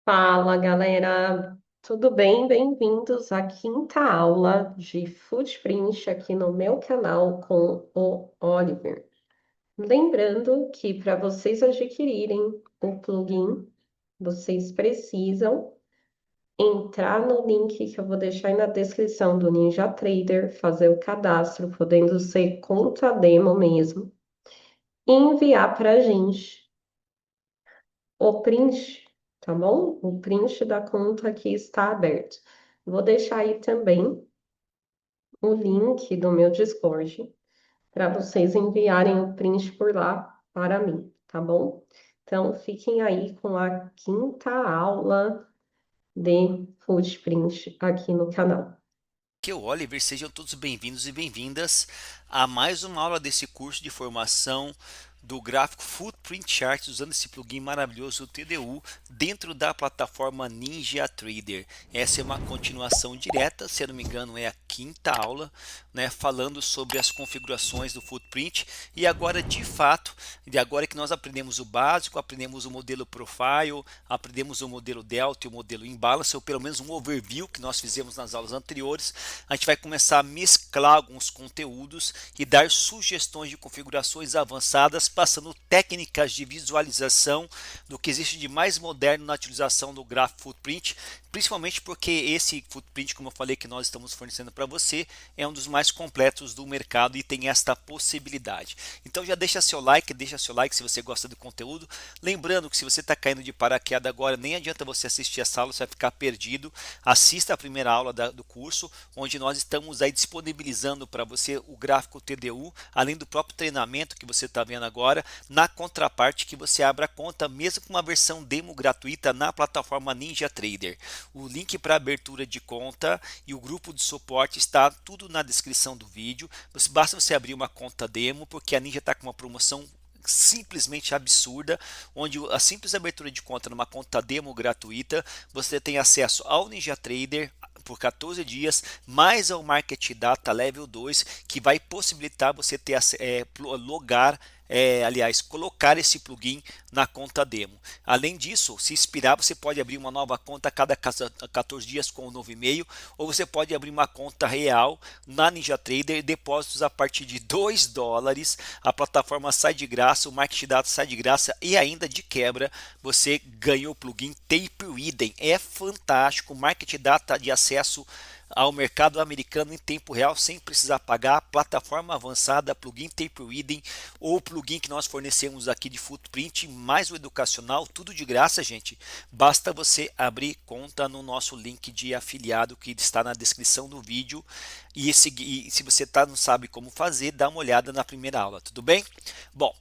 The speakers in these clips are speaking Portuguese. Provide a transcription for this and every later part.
Fala, galera. Tudo bem? Bem-vindos à quinta aula de Footprint aqui no meu canal com o Oliver. Lembrando que para vocês adquirirem o plugin, vocês precisam entrar no link que eu vou deixar aí na descrição do NinjaTrader, fazer o cadastro, podendo ser conta demo mesmo, e enviar para a gente o print, tá bom? O print da conta que está aberto. Vou deixar aí também o link do meu Discord para vocês enviarem o print por lá para mim, tá bom? Então, fiquem aí com a quinta aula de Footprint aqui no canal. Aqui é o Oliver, sejam todos bem-vindos e bem-vindas a mais uma aula desse curso de formação do gráfico Footprint Charts usando esse plugin maravilhoso o TDU dentro da plataforma NinjaTrader. Essa é uma continuação direta, se eu não me engano é a quinta aula, né, falando sobre as configurações do Footprint. E agora de fato, agora que nós aprendemos o básico, aprendemos o modelo Profile, aprendemos o modelo Delta e o modelo Imbalance, ou pelo menos um overview que nós fizemos nas aulas anteriores, a gente vai começar a mesclar alguns conteúdos e dar sugestões de configurações avançadas, passando técnicas de visualização do que existe de mais moderno na utilização do Graph Footprint, principalmente porque esse Footprint, como eu falei, que nós estamos fornecendo para você, é um dos mais completos do mercado e tem esta possibilidade. Então já deixa seu like se você gosta do conteúdo. Lembrando que se você está caindo de paraquedas agora, nem adianta você assistir essa aula, você vai ficar perdido. Assista a primeira aula do curso, onde nós estamos aí disponibilizando para você o gráfico TDU, além do próprio treinamento que você está vendo agora, na contraparte que você abra a conta, mesmo com uma versão demo gratuita na plataforma NinjaTrader. O link para abertura de conta e o grupo de suporte está tudo na descrição do vídeo. Basta você abrir uma conta demo, porque a Ninja está com uma promoção simplesmente absurda, onde a simples abertura de conta numa conta demo gratuita, você tem acesso ao NinjaTrader por 14 dias, mais ao Market Data Level 2, que vai possibilitar você ter logar, aliás, colocar esse plugin na conta demo. Além disso, se inspirar, você pode abrir uma nova conta a cada 14 dias com um novo e-mail, ou você pode abrir uma conta real na NinjaTrader, depósitos a partir de $2, a plataforma sai de graça, o Market Data sai de graça e ainda de quebra você ganha o plugin Tapered. É fantástico, Market Data de acesso ao mercado americano em tempo real sem precisar pagar, plataforma avançada, plugin Tapered ou plugin que nós fornecemos aqui de Footprint, mais o educacional, tudo de graça, gente. Basta você abrir conta no nosso link de afiliado que está na descrição do vídeo e se você não sabe como fazer, dá uma olhada na primeira aula, tudo bem? Bom,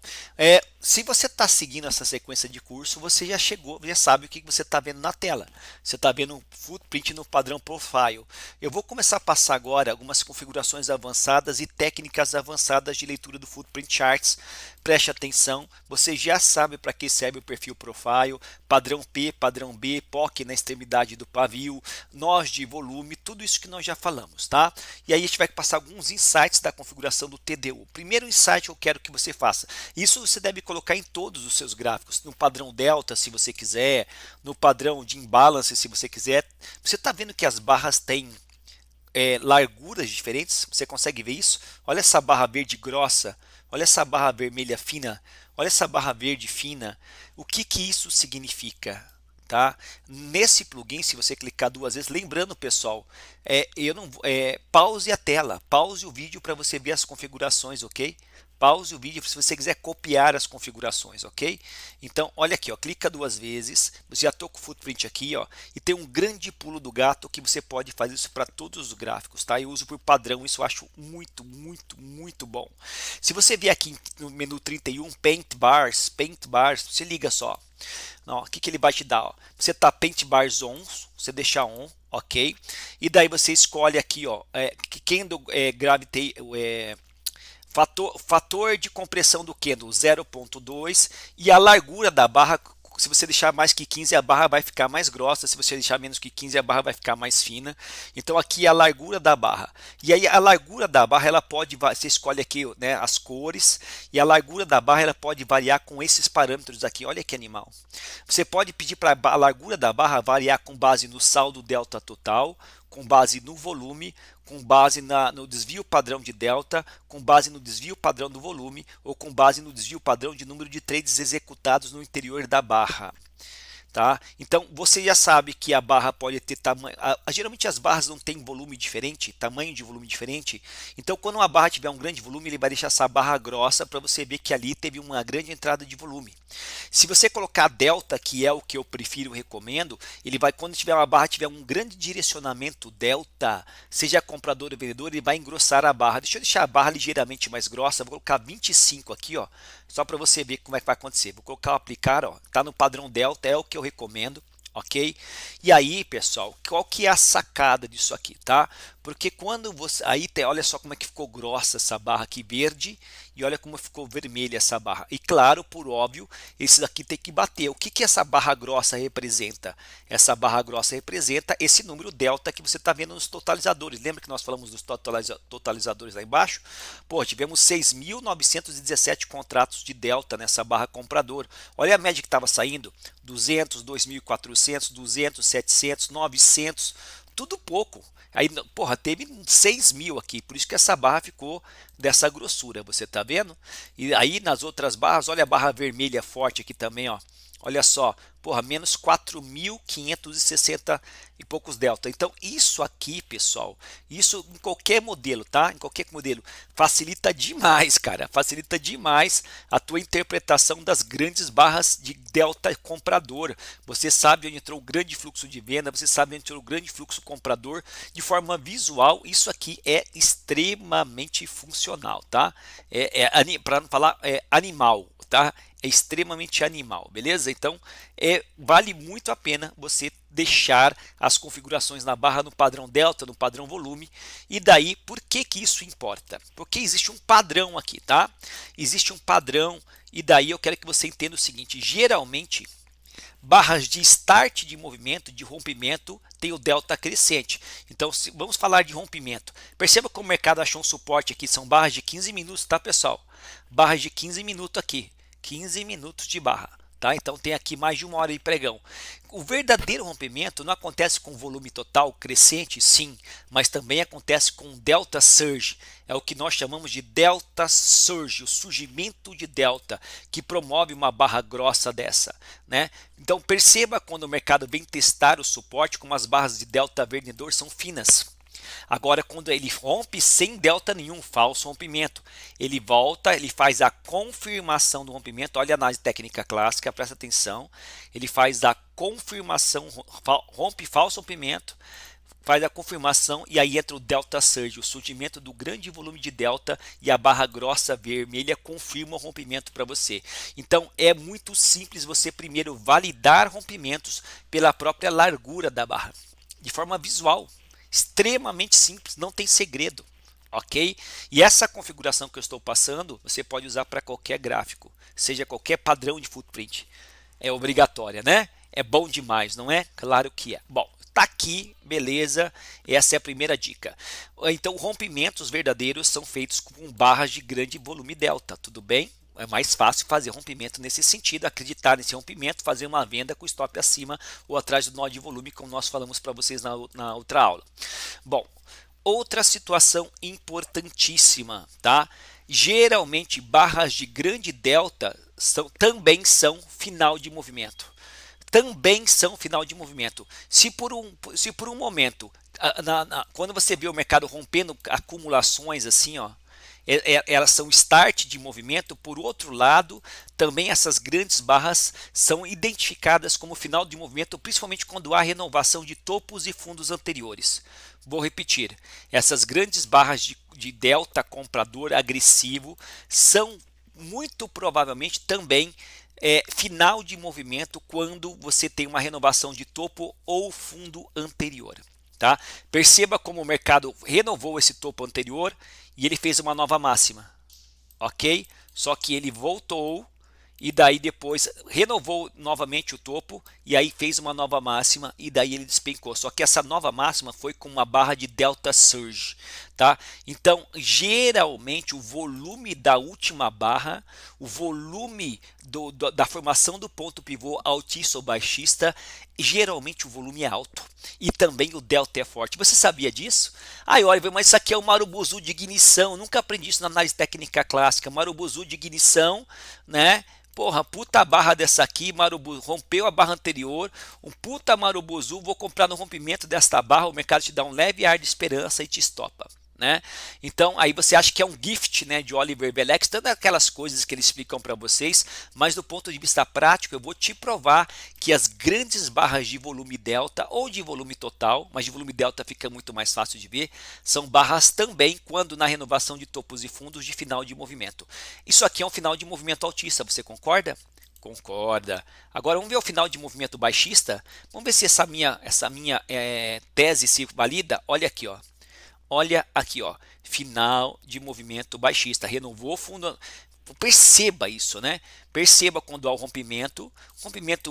se você está seguindo essa sequência de curso, você já chegou, já sabe o que você está vendo na tela. Você está vendo o Footprint no padrão Profile. Eu vou começar a passar agora algumas configurações avançadas e técnicas avançadas de leitura do Footprint Charts. Preste atenção, você já sabe para que serve o perfil Profile, padrão P, padrão B, POC na extremidade do pavio, nós de volume, tudo isso que nós já falamos, tá? E aí a gente vai passar alguns insights da configuração do TDU. Primeiro insight eu quero que você faça. Isso você deve colocar em todos os seus gráficos, no padrão Delta se você quiser, no padrão de imbalance se você quiser. Você está vendo que as barras têm larguras diferentes? Você consegue ver isso? Olha essa barra verde grossa, olha essa barra vermelha fina, olha essa barra verde fina. O que que isso significa? Tá? Nesse plugin, se você clicar duas vezes, lembrando pessoal, eu não pause a tela, pause o vídeo para você ver as configurações, ok? Pause o vídeo se você quiser copiar as configurações, ok? Então, olha aqui, ó, clica duas vezes, você já estou com o footprint aqui, ó, e tem um grande pulo do gato que você pode fazer isso para todos os gráficos, tá? Eu uso por padrão, isso eu acho muito, muito, muito bom. Se você vier aqui no menu 31, Paint Bars, você liga só. Não, o que, que ele vai te dar? Ó? Você tá Paint Bars on, você deixa on, ok? E daí você escolhe aqui, ó, Candle Gravity, fator de compressão do candle 0.2 e a largura da barra Se você deixar mais que 15, a barra vai ficar mais grossa. Se você deixar menos que 15, a barra vai ficar mais fina. Então aqui é a largura da barra. E aí a largura da barra, ela pode, você escolhe aqui, né, as cores, e a largura da barra ela pode variar com esses parâmetros aqui. Olha que animal. Você pode pedir para a largura da barra variar com base no saldo delta total, com base no volume, com base no desvio padrão de delta, com base no desvio padrão do volume ou com base no desvio padrão de número de trades executados no interior da barra. Tá? Então você já sabe que a barra pode ter tamanho. Geralmente as barras não têm volume diferente, tamanho de volume diferente. Então quando uma barra tiver um grande volume, ele vai deixar essa barra grossa para você ver que ali teve uma grande entrada de volume. Se você colocar delta, que é o que eu prefiro, recomendo, ele vai, quando tiver uma barra tiver um grande direcionamento delta, seja comprador ou vendedor, ele vai engrossar a barra. Deixa eu deixar a barra ligeiramente mais grossa, vou colocar 25 aqui, ó, só para você ver como é que vai acontecer. Vou colocar o aplicar, ó, tá no padrão delta, é o que eu recomendo, ok? E aí, pessoal, qual que é a sacada disso aqui, tá? Porque quando você, aí tem, olha só como é que ficou grossa essa barra aqui verde e olha como ficou vermelha essa barra. E claro, por óbvio, esse daqui tem que bater. O que que essa barra grossa representa? Essa barra grossa representa esse número delta que você está vendo nos totalizadores. Lembra que nós falamos dos totalizadores lá embaixo? Pô, tivemos 6.917 contratos de delta nessa barra comprador. Olha a média que estava saindo: 200, 2.400, 200, 700, 900, tudo pouco. Aí, porra, teve 6.000 aqui, por isso que essa barra ficou dessa grossura, você tá vendo? E aí nas outras barras, olha a barra vermelha forte aqui também, ó. Olha só, porra, menos 4.560 e poucos delta. Então isso aqui, pessoal, isso em qualquer modelo, tá? Em qualquer modelo, facilita demais, cara. Facilita demais a tua interpretação das grandes barras de delta comprador. Você sabe onde entrou o grande fluxo de venda, você sabe onde entrou o grande fluxo comprador. De forma visual, isso aqui é extremamente funcional, tá? Para não falar, é animal, tá? É extremamente animal, beleza? Então vale muito a pena você deixar as configurações na barra no padrão delta, no padrão volume. E daí, por que que isso importa? Porque existe um padrão aqui, tá? Existe um padrão, e daí eu quero que você entenda o seguinte: geralmente barras de start de movimento, de rompimento, tem o delta crescente. Então vamos falar de rompimento. Perceba como o mercado achou um suporte aqui, são barras de 15 minutos, tá, pessoal? Barras de 15 minutos aqui, 15 minutos de barra. Tá? Então tem aqui mais de 1 hora de pregão. O verdadeiro rompimento não acontece com volume total crescente, sim, mas também acontece com delta surge. É o que nós chamamos de delta surge, o surgimento de delta, que promove uma barra grossa dessa, né? Então perceba quando o mercado vem testar o suporte, como as barras de delta vendedor são finas. Agora, quando ele rompe sem delta nenhum, falso rompimento, ele volta, ele faz a confirmação do rompimento. Olha a análise técnica clássica, presta atenção. Ele faz a confirmação, rompe falso rompimento, faz a confirmação e aí entra o delta surge, o surgimento do grande volume de delta, e a barra grossa vermelha confirma o rompimento para você. Então é muito simples você primeiro validar rompimentos pela própria largura da barra, de forma visual. Extremamente simples, não tem segredo, ok? E essa configuração que eu estou passando, você pode usar para qualquer gráfico, seja qualquer padrão de footprint. É obrigatória, né? É bom demais, não é? Claro que é. Bom, tá aqui, beleza. Essa é a primeira dica. Então, rompimentos verdadeiros são feitos com barras de grande volume delta, tudo bem? É mais fácil fazer rompimento nesse sentido, acreditar nesse rompimento, fazer uma venda com stop acima ou atrás do nó de volume, como nós falamos para vocês na outra aula. Bom, outra situação importantíssima, tá? Geralmente barras de grande delta também são final de movimento. Também são final de movimento. Se por um momento, quando você vê o mercado rompendo acumulações assim, ó, elas são start de movimento. Por outro lado, também essas grandes barras são identificadas como final de movimento, principalmente quando há renovação de topos e fundos anteriores. Vou repetir, essas grandes barras de delta comprador agressivo são muito provavelmente também final de movimento quando você tem uma renovação de topo ou fundo anterior. Tá? Perceba como o mercado renovou esse topo anterior e ele fez uma nova máxima, ok? Só que ele voltou e daí depois renovou novamente o topo e aí fez uma nova máxima e daí ele despencou. Só que essa nova máxima foi com uma barra de Delta Surge, tá? Então, geralmente o volume da última barra, o volume da formação do ponto pivô altista ou baixista, geralmente o volume é alto e também o delta é forte. Você sabia disso? Ai, Oliver, mas isso aqui é o Marubozu de ignição. Nunca aprendi isso na análise técnica clássica. Marubozu de ignição, né? Porra, puta barra dessa aqui, Marubozu, rompeu a barra anterior, um puta Marubozu, vou comprar no rompimento desta barra, o mercado te dá um leve ar de esperança e te estopa. Né? Então aí você acha que é um gift, né, de Oliver Belex, tanto aquelas coisas que eles explicam para vocês, mas do ponto de vista prático eu vou te provar que as grandes barras de volume delta ou de volume total, mas de volume delta fica muito mais fácil de ver, são barras também quando na renovação de topos e fundos de final de movimento. Isso aqui é um final de movimento altista, você concorda? Concorda. Agora vamos ver o final de movimento baixista. Vamos ver se essa minha tese se valida. Olha aqui, ó. Olha aqui, ó, final de movimento baixista, renovou o fundo. Perceba isso, né? Perceba quando há o rompimento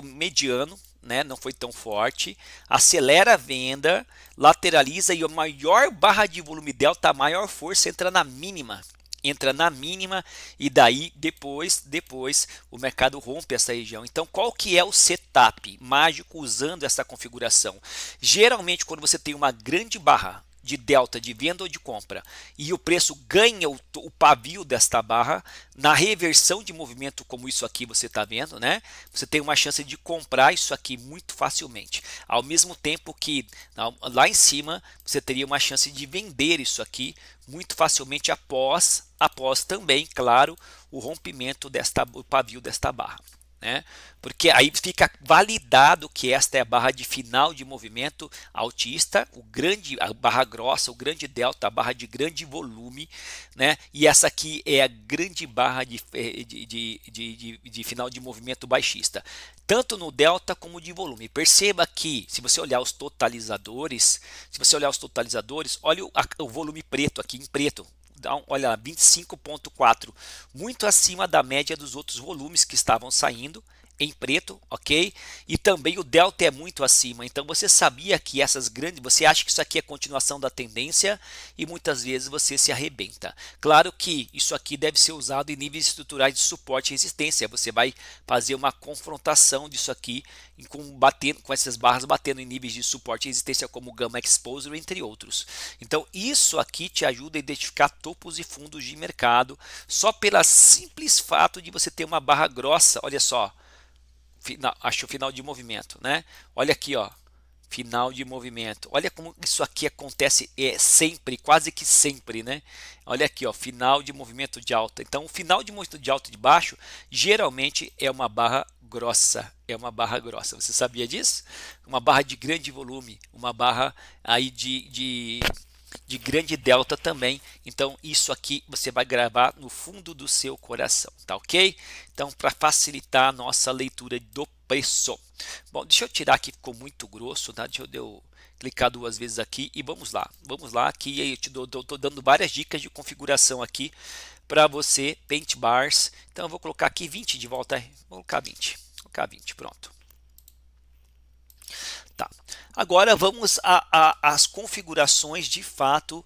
mediano, né? Não foi tão forte, acelera a venda, lateraliza e a maior barra de volume delta, a maior força entra na mínima. Entra na mínima e daí depois o mercado rompe essa região. Então qual que é o setup mágico usando essa configuração? Geralmente quando você tem uma grande barra de delta de venda ou de compra e o preço ganha o pavio desta barra, na reversão de movimento como isso aqui você está vendo, né? Você tem uma chance de comprar isso aqui muito facilmente, ao mesmo tempo que lá em cima você teria uma chance de vender isso aqui muito facilmente após também, claro, o rompimento o pavio desta barra. Né? Porque aí fica validado que esta é a barra de final de movimento altista, a barra grossa, o grande delta, a barra de grande volume, né? E essa aqui é a grande barra de final de movimento baixista, tanto no delta como de volume. Perceba que se você olhar os totalizadores, olha o volume preto aqui em preto. Olha, 25,4, muito acima da média dos outros volumes que estavam saindo em preto, ok? E também o delta é muito acima. Então você sabia que essas grandes, você acha que isso aqui é continuação da tendência e muitas vezes você se arrebenta. Claro que isso aqui deve ser usado em níveis estruturais de suporte e resistência. Você vai fazer uma confrontação disso aqui com essas barras batendo em níveis de suporte e resistência como Gamma Exposure, entre outros. Então isso aqui te ajuda a identificar topos e fundos de mercado só pelo simples fato de você ter uma barra grossa. Olha só, acho o final de movimento, né? Olha aqui, ó, final de movimento. Olha como isso aqui acontece sempre, quase que sempre, né? Olha aqui, ó, final de movimento de alta. Então, o final de movimento de alta e de baixo geralmente é uma barra grossa, Você sabia disso? Uma barra de grande volume, uma barra aí de grande delta também. Então isso aqui você vai gravar no fundo do seu coração, tá ok? Então para facilitar a nossa leitura do preço. Bom, deixa eu tirar aqui, ficou muito grosso, tá? Deixa eu clicar duas vezes aqui e vamos lá aqui. Eu tô dando várias dicas de configuração aqui para você, paint bars. Então eu vou colocar aqui 20 de volta, vou colocar 20, pronto. Tá. Agora vamos às configurações de fato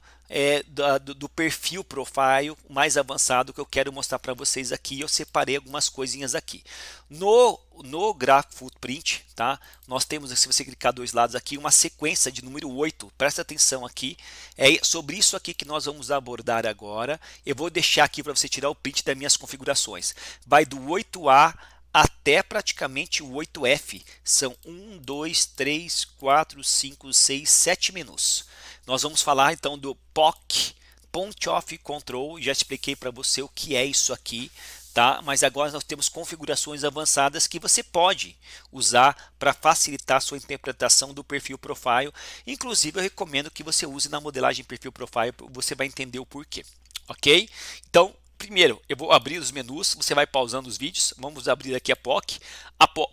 do perfil profile mais avançado que eu quero mostrar para vocês aqui. Eu separei algumas coisinhas aqui. No gráfico footprint, tá? Nós temos, se você clicar dois lados aqui, uma sequência de número 8. Presta atenção aqui. É sobre isso aqui que nós vamos abordar agora. Eu vou deixar aqui para você tirar o print das minhas configurações. Vai do 8A até praticamente o 8F. São 1, 2, 3, 4, 5, 6, 7 menus. Nós vamos falar então do POC, Point of Control. Já expliquei para você o que é isso aqui, tá? Mas agora nós temos configurações avançadas que você pode usar para facilitar a sua interpretação do perfil profile. Inclusive eu recomendo que você use na modelagem perfil profile, você vai entender o porquê, ok? Então primeiro, eu vou abrir os menus, você vai pausando os vídeos. Vamos abrir aqui a POC. A POC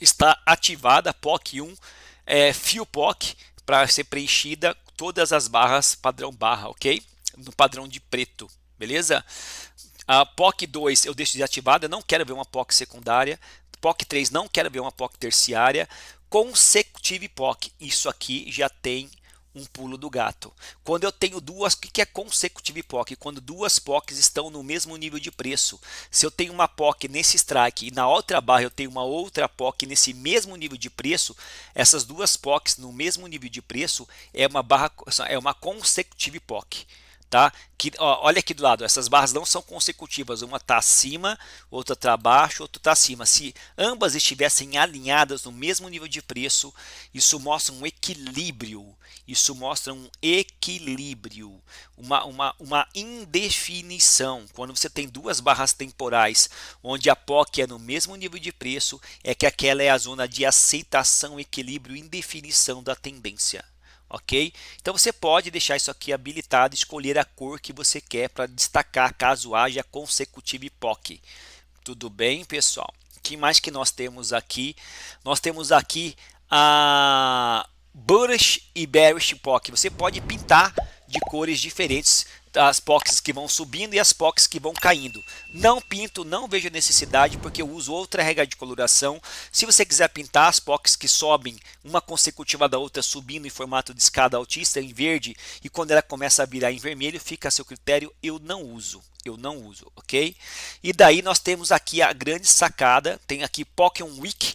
está ativada, a POC 1, fio POC, para ser preenchida todas as barras padrão barra, ok? No padrão de preto, beleza? A POC 2 eu deixo desativada, eu não quero ver uma POC secundária. POC 3 não quero ver uma POC terciária. Consecutive POC, isso aqui já tem um pulo do gato. Quando eu tenho duas, o que é consecutive POC? Quando duas POCs estão no mesmo nível de preço. Se eu tenho uma POC nesse strike e na outra barra eu tenho uma outra POC nesse mesmo nível de preço, essas duas POCs no mesmo nível de preço é uma consecutive POC. Tá? Olha aqui do lado, essas barras não são consecutivas, uma está acima, outra está abaixo, outra está acima. Se ambas estivessem alinhadas no mesmo nível de preço, isso mostra um equilíbrio, uma indefinição. Quando você tem duas barras temporais, onde a POC é no mesmo nível de preço, é que aquela é a zona de aceitação, equilíbrio, indefinição da tendência. Ok? Então você pode deixar isso aqui habilitado e escolher a cor que você quer para destacar caso haja consecutive POC. Tudo bem, pessoal? O que mais que nós temos aqui? Nós temos aqui a Bullish e Bearish POC. Você pode pintar de cores diferentes as POCs que vão subindo e as POCs que vão caindo. Não pinto, não vejo necessidade porque eu uso outra regra de coloração. Se você quiser pintar as POCs que sobem uma consecutiva da outra subindo em formato de escada altista em verde e quando ela começa a virar em vermelho, fica a seu critério, eu não uso, ok? E daí nós temos aqui a grande sacada, tem aqui POC on Wick.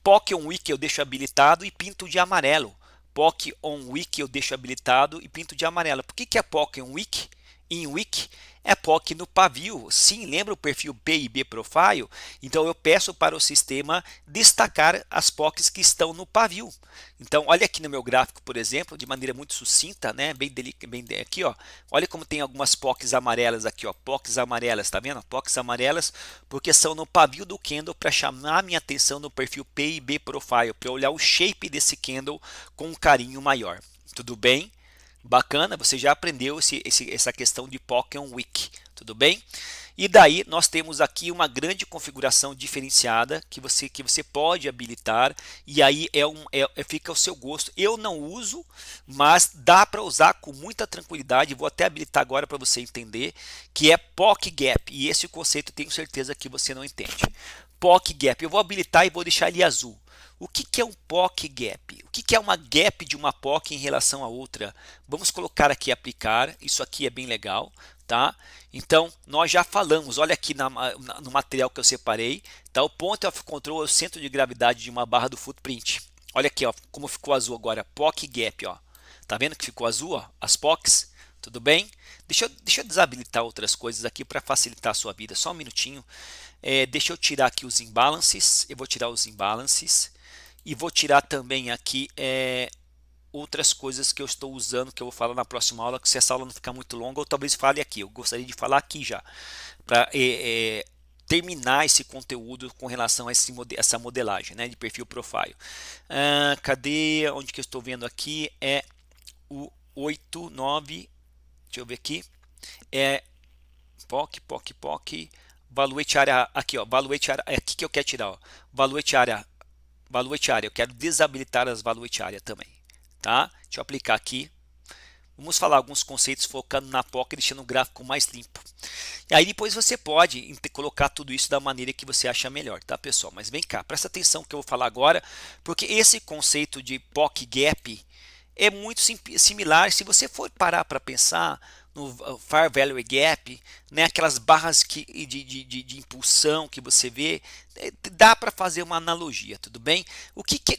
POC on Wick eu deixo habilitado e pinto de amarelo. POC on Wick eu deixo habilitado e pinto de amarelo. Por que é POC on Wick? Em Wick é POC no pavio. Sim, lembra o perfil PIB Profile? Então eu peço para o sistema destacar as POCs que estão no pavio. Então olha aqui no meu gráfico, por exemplo, de maneira muito sucinta, né? Bem aqui, ó. Olha como tem algumas POCs amarelas aqui, ó. POCs amarelas, tá vendo? POCs amarelas porque são no pavio do candle para chamar a minha atenção no perfil PIB Profile, para olhar o shape desse candle com um carinho maior. Tudo bem? Bacana, você já aprendeu essa questão de POC on Wick, tudo bem? E daí nós temos aqui uma grande configuração diferenciada que você pode habilitar e aí fica ao seu gosto. Eu não uso, mas dá para usar com muita tranquilidade. Vou até habilitar agora para você entender que é POC Gap e esse conceito eu tenho certeza que você não entende. POC Gap, eu vou habilitar e vou deixar ele azul. O que é um POC Gap? O que é uma gap de uma POC em relação a outra? Vamos colocar aqui aplicar, isso aqui é bem legal, tá? Então, nós já falamos, olha aqui no material que eu separei, tá? O point of control é o centro de gravidade de uma barra do footprint. Olha aqui, ó, como ficou azul agora, POC Gap, ó. Tá vendo que ficou azul, ó? As POCs, tudo bem? Deixa eu desabilitar outras coisas aqui para facilitar a sua vida, só um minutinho. Deixa eu tirar aqui os imbalances, eu vou tirar os imbalances. E vou tirar também aqui outras coisas que eu estou usando, que eu vou falar na próxima aula, que se essa aula não ficar muito longa, ou talvez fale aqui. Eu gostaria de falar aqui já, para terminar esse conteúdo com relação a essa modelagem, né, de perfil profile. Cadê? Onde que eu estou vendo aqui? É o 8, 9, deixa eu ver aqui. POC, Valuate área, aqui ó, Valuate área, é aqui que eu quero tirar, ó. Valuate área, eu quero desabilitar as Valuate área também, tá? Deixa eu aplicar aqui. Vamos falar alguns conceitos focando na POC e deixando o gráfico mais limpo. E aí depois você pode colocar tudo isso da maneira que você acha melhor, tá, pessoal? Mas vem cá, presta atenção no que eu vou falar agora, porque esse conceito de POC Gap é muito similar. Se você for parar para pensar no Fair Value Gap, né, aquelas barras de impulsão que você vê, dá para fazer uma analogia, tudo bem?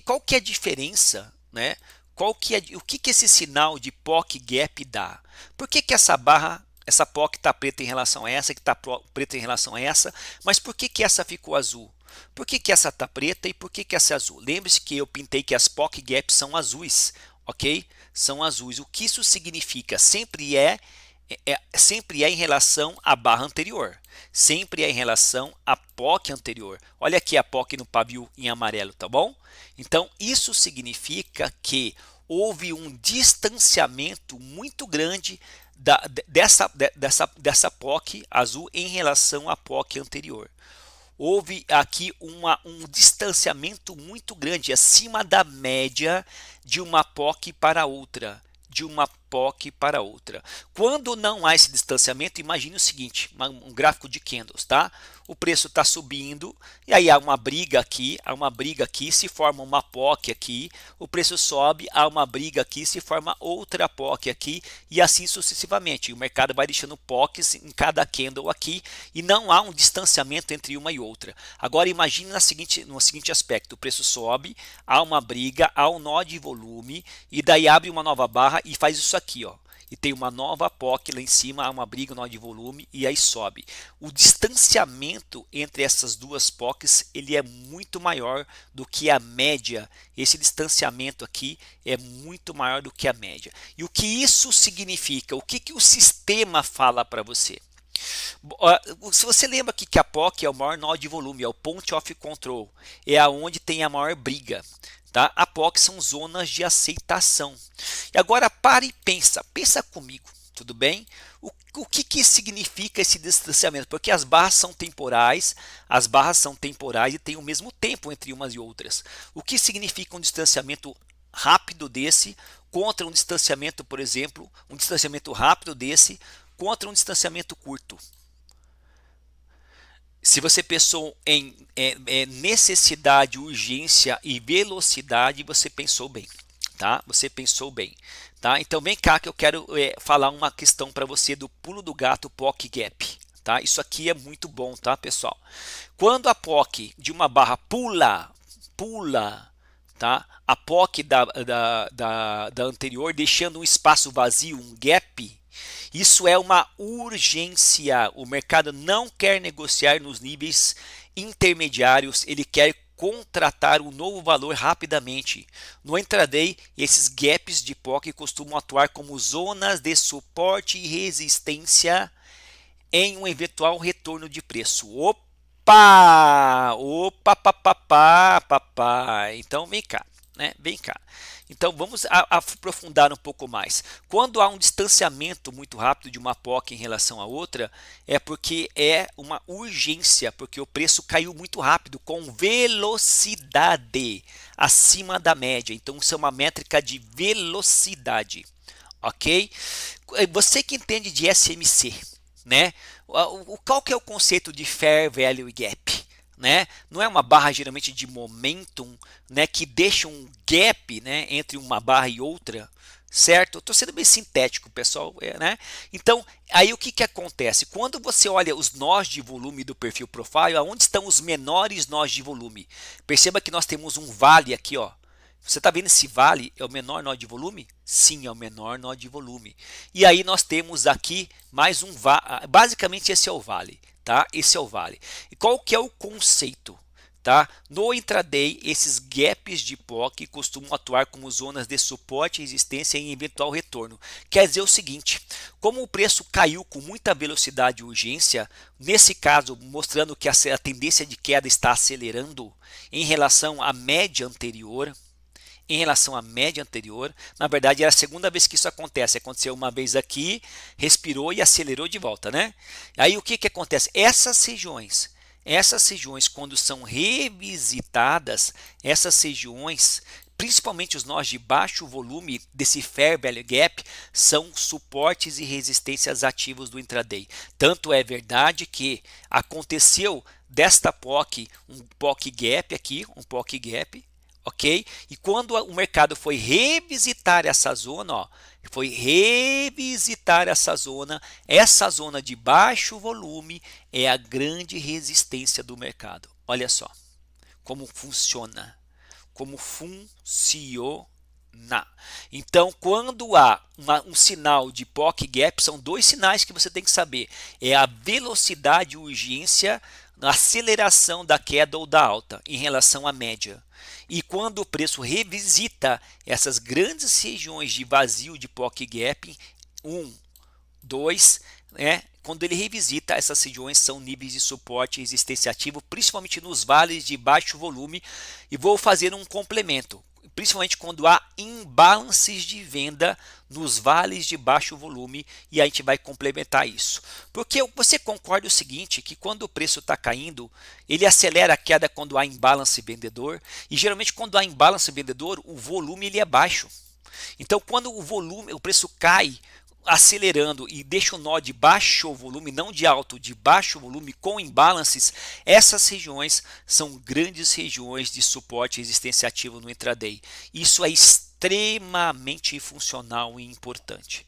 Qual que é a diferença, né? O que esse sinal de POC Gap dá? Por que essa barra, essa POC está preta em relação a essa, que está preta em relação a essa, mas por que essa ficou azul? Por que essa está preta e por que essa é azul? Lembre-se que eu pintei que as POC Gaps são azuis, ok? São azuis. O que isso significa? Sempre é em relação à barra anterior, sempre é em relação à POC anterior. Olha aqui a POC no pavio em amarelo, tá bom? Então isso significa que houve um distanciamento muito grande dessa POC azul em relação à POC anterior. Houve aqui um distanciamento muito grande acima da média de uma POC para outra, de uma POC para outra. Quando não há esse distanciamento, imagine o seguinte, um gráfico de candles, tá? O preço está subindo e aí há uma briga aqui, se forma uma POC aqui, o preço sobe, há uma briga aqui, se forma outra POC aqui e assim sucessivamente. O mercado vai deixando POCs em cada candle aqui e não há um distanciamento entre uma e outra. Agora imagine no seguinte aspecto, o preço sobe, há uma briga, há um nó de volume e daí abre uma nova barra e faz isso aqui, ó. E tem uma nova POC lá em cima, há uma briga, um nó de volume e aí sobe. O distanciamento entre essas duas POCs ele é muito maior do que a média. Esse distanciamento aqui é muito maior do que a média. E o que isso significa? O que o sistema fala para você? Se você lembra que a POC é o maior nó de volume, é o Point of Control, é aonde tem a maior briga. Tá? A POC são zonas de aceitação. E agora para e pensa comigo, tudo bem? O que significa esse distanciamento? Porque as barras são temporais e tem o mesmo tempo entre umas e outras. O que significa um distanciamento rápido desse contra um distanciamento, por exemplo, um distanciamento rápido desse contra um distanciamento curto? Se você pensou em necessidade, urgência e velocidade, você pensou bem, tá? Você pensou bem, tá? Então vem cá que eu quero falar uma questão para você do pulo do gato POC Gap, tá? Isso aqui é muito bom, tá, pessoal? Quando a POC de uma barra pula, tá? A POC da anterior, deixando um espaço vazio, um gap. Isso é uma urgência. O mercado não quer negociar nos níveis intermediários, ele quer contratar um novo valor rapidamente. No intraday, esses gaps de POC costumam atuar como zonas de suporte e resistência em um eventual retorno de preço. Opa, papá. Então vem cá, né? Vem cá. Então vamos aprofundar um pouco mais. Quando há um distanciamento muito rápido de uma POC em relação à outra, é porque é uma urgência, porque o preço caiu muito rápido, com velocidade acima da média. Então isso é uma métrica de velocidade, ok? Você que entende de SMC, né? Qual que é o conceito de Fair Value Gap? Né? Não é uma barra geralmente de momentum, né, que deixa um gap, né, entre uma barra e outra, certo? Estou sendo bem sintético, pessoal, né? Então, aí o que acontece? Quando você olha os nós de volume do perfil profile, aonde estão os menores nós de volume? Perceba que nós temos um vale aqui, ó. Você está vendo esse vale? É o menor nó de volume? Sim, é o menor nó de volume. E aí nós temos aqui mais um vale. Basicamente esse é o vale, tá? Esse é o vale. E qual que é o conceito? Tá? No intraday, esses gaps de POC costumam atuar como zonas de suporte e resistência em eventual retorno. Quer dizer o seguinte, como o preço caiu com muita velocidade e urgência, nesse caso mostrando que a tendência de queda está acelerando em relação à média anterior, na verdade é a segunda vez que isso acontece. Aconteceu uma vez aqui, respirou e acelerou de volta, né? Aí o que acontece? Essas regiões quando são revisitadas, essas regiões, principalmente os nós de baixo volume desse Fair Value Gap, são suportes e resistências ativos do intraday. Tanto é verdade que aconteceu desta POC, um POC Gap aqui, ok? E quando o mercado foi revisitar essa zona, essa zona de baixo volume é a grande resistência do mercado. Olha só como funciona, Então, quando há um sinal de POC Gap, são dois sinais que você tem que saber. É a velocidade e urgência, a aceleração da queda ou da alta em relação à média. E quando o preço revisita essas grandes regiões de vazio de POC Gap, 1, 2, né? Quando ele revisita, essas regiões são níveis de suporte e resistência ativo, principalmente nos vales de baixo volume. E vou fazer um complemento, principalmente quando há imbalances de venda nos vales de baixo volume, e a gente vai complementar isso. Porque você concorda o seguinte, que quando o preço está caindo, ele acelera a queda quando há imbalance vendedor, e geralmente quando há imbalance vendedor, o volume ele é baixo. Então, quando o preço cai, acelerando e deixa o nó de baixo volume, não de alto, de baixo volume com imbalances, essas regiões são grandes regiões de suporte e resistência ativo no intraday. Isso é extremamente funcional e importante.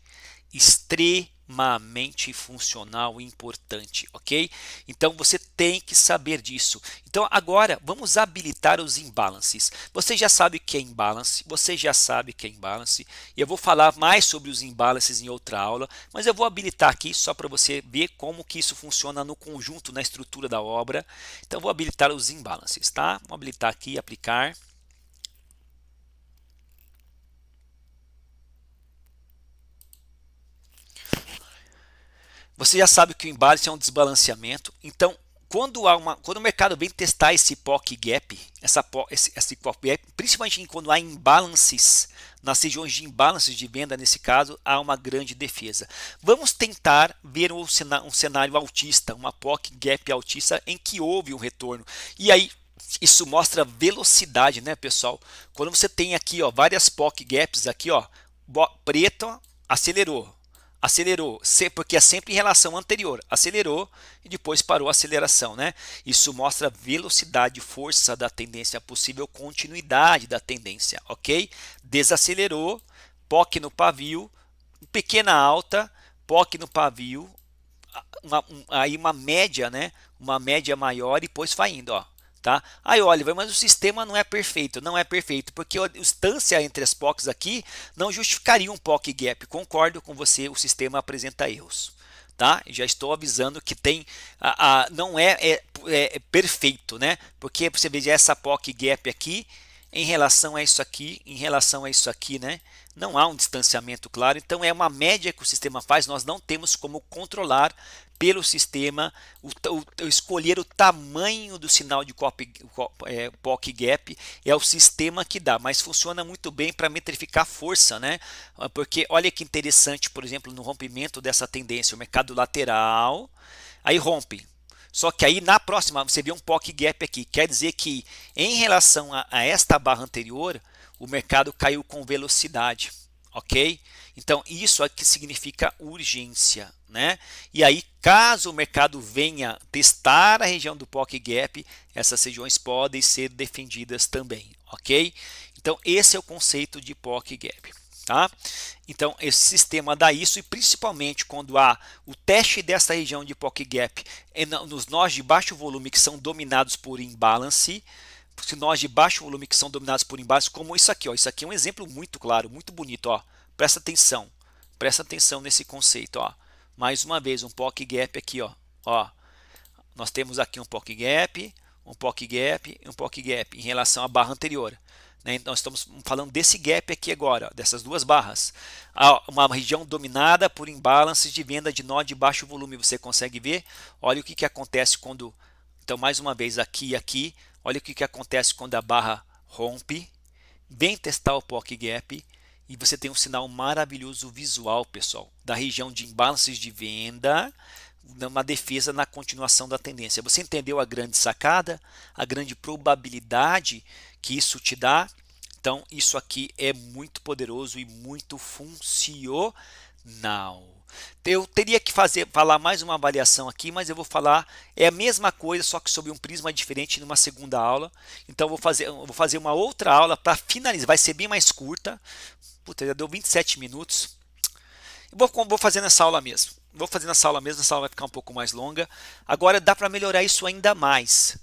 Extremamente funcional e importante, ok? Então você tem que saber disso. Então agora vamos habilitar os imbalances. Você já sabe o que é imbalance, você já sabe o que é imbalance, e eu vou falar mais sobre os imbalances em outra aula, mas eu vou habilitar aqui só para você ver como que isso funciona no conjunto, na estrutura da obra. Então eu vou habilitar os imbalances, tá? Vou habilitar aqui, aplicar. Você já sabe que o imbalance é um desbalanceamento. Então, quando o mercado vem testar esse POC gap, esse POC gap, principalmente quando há imbalances, nas regiões de imbalances de venda, nesse caso, há uma grande defesa. Vamos tentar ver um cenário altista, uma POC gap altista em que houve um retorno. E aí, isso mostra velocidade, né, pessoal? Quando você tem aqui, ó, várias POC gaps aqui, ó, preto acelerou, acelerou, porque é sempre em relação anterior, acelerou e depois parou a aceleração, né? Isso mostra velocidade, força da tendência, possível continuidade da tendência, ok? Desacelerou, POC no pavio, pequena alta, POC no pavio, aí uma média, né? Uma média maior e depois vai indo, ó. Tá? Aí, Oliver, mas o sistema não é perfeito. Não é perfeito, porque a distância entre as POCs aqui não justificaria um POC gap. Concordo com você, o sistema apresenta erros. Tá? Já estou avisando que tem não é perfeito, né? Porque você veja essa POC gap aqui em relação a isso aqui, em relação a isso aqui, né? Não há um distanciamento claro, então é uma média que o sistema faz, nós não temos como controlar pelo sistema escolher o tamanho do sinal de POC gap, é o sistema que dá, mas funciona muito bem para metrificar força, né? Porque olha que interessante, por exemplo, no rompimento dessa tendência, o mercado lateral, aí rompe. Só que aí na próxima você vê um POC gap aqui, quer dizer que em relação a esta barra anterior, o mercado caiu com velocidade, ok? Então isso aqui significa urgência, né? E aí caso o mercado venha testar a região do POC gap, essas regiões podem ser defendidas também, ok? Então esse é o conceito de POC gap. Tá? Então esse sistema dá isso, e principalmente quando há o teste dessa região de POC gap nos nós de baixo volume que são dominados por imbalance, nós de baixo volume que são dominados por imbalance, como isso aqui, ó. Isso aqui é um exemplo muito claro, muito bonito, ó. Presta atenção nesse conceito, ó. Mais uma vez um POC gap aqui, ó. Nós temos aqui um POC gap, um POC gap e um POC gap em relação à barra anterior. Nós estamos falando desse gap aqui agora, dessas duas barras. Uma região dominada por imbalances de venda de nó de baixo volume. Você consegue ver? Olha o que acontece quando... Então, mais uma vez, aqui e aqui. Olha o que acontece quando a barra rompe. Vem testar o POC gap. E você tem um sinal maravilhoso visual, pessoal, da região de imbalances de venda, uma defesa na continuação da tendência. Você entendeu a grande sacada, a grande probabilidade que isso te dá? Então isso aqui é muito poderoso e muito funcional. Eu teria que falar mais uma avaliação aqui, mas eu vou falar a mesma coisa, só que sob um prisma diferente numa segunda aula. Então eu vou fazer uma outra aula para finalizar, vai ser bem mais curta. Puta, já deu 27 minutos. Vou fazer nessa aula mesmo. Essa aula vai ficar um pouco mais longa. Agora dá para melhorar isso ainda mais.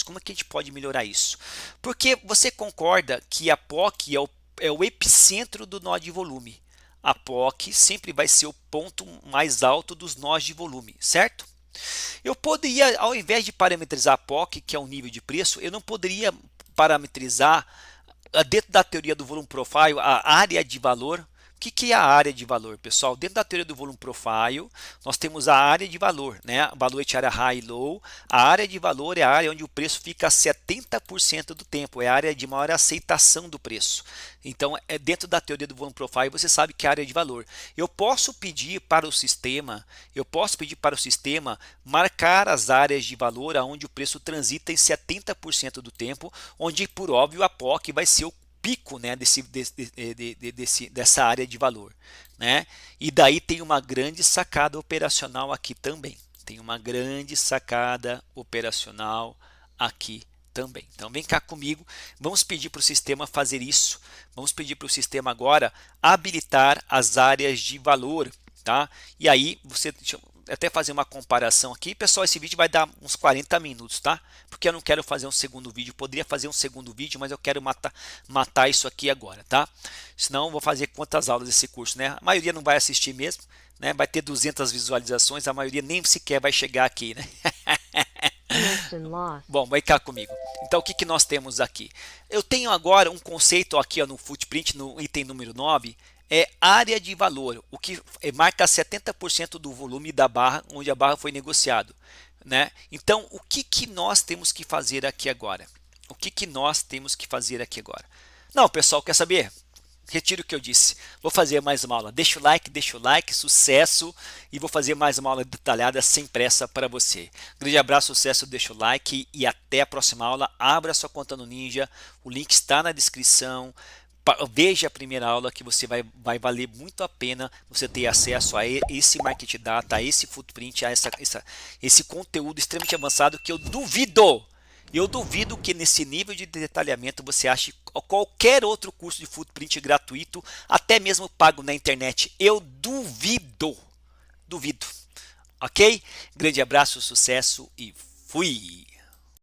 Como é que a gente pode melhorar isso? Porque você concorda que a POC é o epicentro do nó de volume. A POC sempre vai ser o ponto mais alto dos nós de volume, certo? Eu poderia, ao invés de parametrizar a POC, que é um nível de preço, eu não poderia parametrizar dentro da teoria do volume profile a área de valor. O que é a área de valor, pessoal? Dentro da teoria do volume profile, nós temos a área de valor, né? Valuate area high e low. A área de valor é a área onde o preço fica 70% do tempo, é a área de maior aceitação do preço. Então, dentro da teoria do volume profile, você sabe que é a área de valor. Eu posso pedir para o sistema marcar as áreas de valor onde o preço transita em 70% do tempo, onde, por óbvio, a POC vai ser o pico, né, dessa área de valor, né? E daí tem uma grande sacada operacional aqui também. Tem uma grande sacada operacional aqui também. Então vem cá comigo, vamos pedir para o sistema fazer isso. Vamos pedir para o sistema agora habilitar as áreas de valor, tá? E aí você, deixa eu até fazer uma comparação aqui. Pessoal, esse vídeo vai dar uns 40 minutos, tá? Porque eu não quero fazer um segundo vídeo. Poderia fazer um segundo vídeo, mas eu quero matar isso aqui agora, tá? Senão eu vou fazer quantas aulas desse curso, né? A maioria não vai assistir mesmo, né? Vai ter 200 visualizações, a maioria nem sequer vai chegar aqui, né? Bom, vai cá comigo. Então, o que nós temos aqui? Eu tenho agora um conceito aqui ó, no footprint, no item número 9, é área de valor, o que marca 70% do volume da barra, onde a barra foi negociado, né? Então, o que nós temos que fazer aqui agora? O que nós temos que fazer aqui agora? Não, pessoal, quer saber? Retiro o que eu disse. Vou fazer mais uma aula. Deixa o like, sucesso. E vou fazer mais uma aula detalhada sem pressa para você. Grande abraço, sucesso, deixa o like e até a próxima aula. Abra sua conta no Ninja. O link está na descrição. Veja a primeira aula que você vai valer muito a pena você ter acesso a esse market data, a esse footprint, a esse conteúdo extremamente avançado que eu duvido que nesse nível de detalhamento você ache qualquer outro curso de footprint gratuito, até mesmo pago na internet. Eu duvido. Ok? Grande abraço, sucesso e fui!